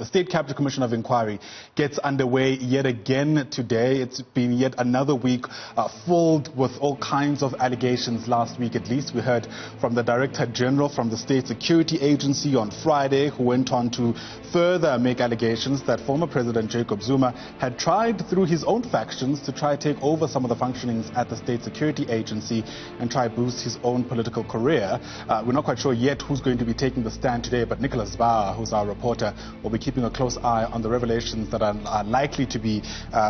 The State Capital Commission of Inquiry gets underway yet again today. It's been yet another week filled with all kinds of allegations. Last week at least, we heard from the Director General from the State Security Agency on Friday, who went on to further make allegations that former President Jacob Zuma had tried through his own factions to try take over some of the functionings at the State Security Agency and try boost his own political career. We're not quite sure yet who's going to be taking the stand today, but Nicholas Bauer, who's our reporter, will be keeping a close eye on the revelations that are likely to be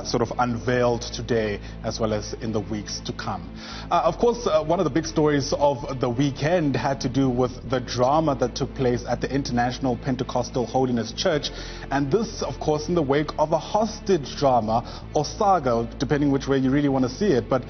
sort of unveiled today as well as in the weeks to come. Of course, one of the big stories of the weekend had to do with the drama that took place at the International Pentecostal Holiness Church, and this, of course, in the wake of a hostage drama or saga, depending which way you really want to see it, but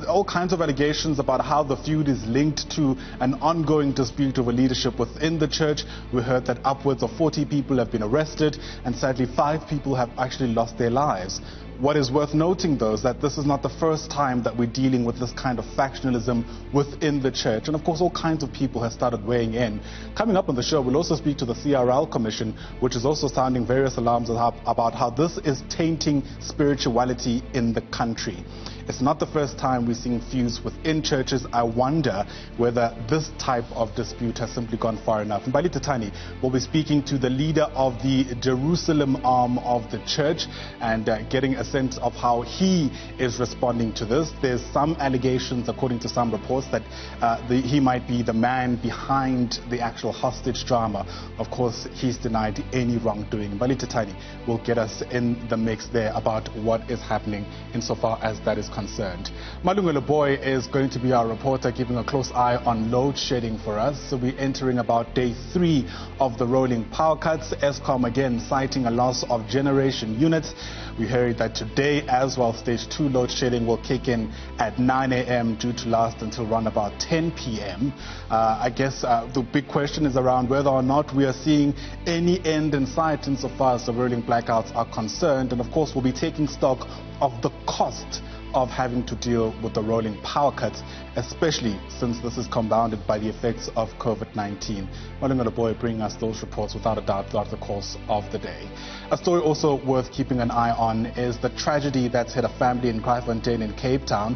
all kinds of allegations about how the feud is linked to an ongoing dispute over leadership within the church. We heard that upwards of 40 people have been arrested, and sadly 5 people have actually lost their lives. What is worth noting, though, is that this is not the first time that we're dealing with this kind of factionalism within the church. And of course, all kinds of people have started weighing in. Coming up on the show, we'll also speak to the CRL Commission, which is also sounding various alarms about how this is tainting spirituality in the country. It's not the first time we're seeing feuds within churches. I wonder whether this type of dispute has simply gone far enough. Mbali Tatani will be speaking to the leader of the Jerusalem arm of the church and getting a sense of how he is responding to this. There's some allegations, according to some reports, that he might be the man behind the actual hostage drama. Of course, he's denied any wrongdoing. Mbali Tatani will get us in the mix there about what is happening insofar as that is concerned. Malungelo Boy is going to be our reporter, keeping a close eye on load shedding for us. So we're entering about day 3 of the rolling power cuts. Eskom again citing a loss of generation units. We heard that today as well, stage 2 load shedding will kick in at 9 a.m. due to last until around about 10 p.m. I guess the big question is around whether or not we are seeing any end in sight insofar as the rolling blackouts are concerned. And of course, we'll be taking stock of the cost of having to deal with the rolling power cuts, especially since this is compounded by the effects of COVID-19. Malungelo Boy bringing us those reports without a doubt throughout the course of the day. A story also worth keeping an eye on is the tragedy that's hit a family in Kraaifontein in Cape Town.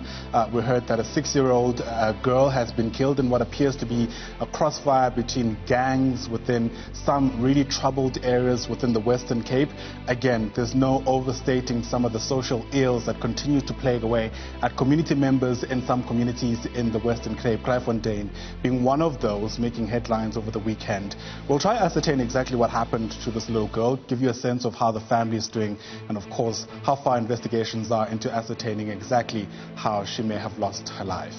We heard that a 6-year-old girl has been killed in what appears to be a crossfire between gangs within some really troubled areas within the Western Cape. Again, there's no overstating some of the social ills that continue to plague away at community members in some communities in the Western Cape, Kraaifontein being one of those making headlines over the weekend. We'll try to ascertain exactly what happened to this little girl, give you a sense of how the family is doing, and of course how far investigations are into ascertaining exactly how she may have lost her life.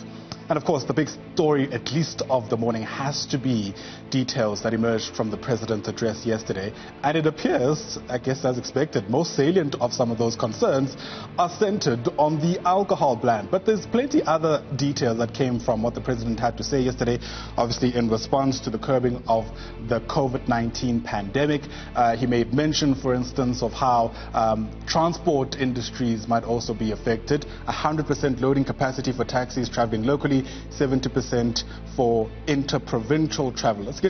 And of course, the big story, at least of the morning, has to be details that emerged from the president's address yesterday. And it appears, I guess as expected, most salient of some of those concerns are centered on the alcohol ban. But there's plenty other detail that came from what the president had to say yesterday, obviously in response to the curbing of the COVID-19 pandemic. He made mention, for instance, of how transport industries might also be affected. 100% loading capacity for taxis traveling locally, 70% for inter-provincial travel. Let's get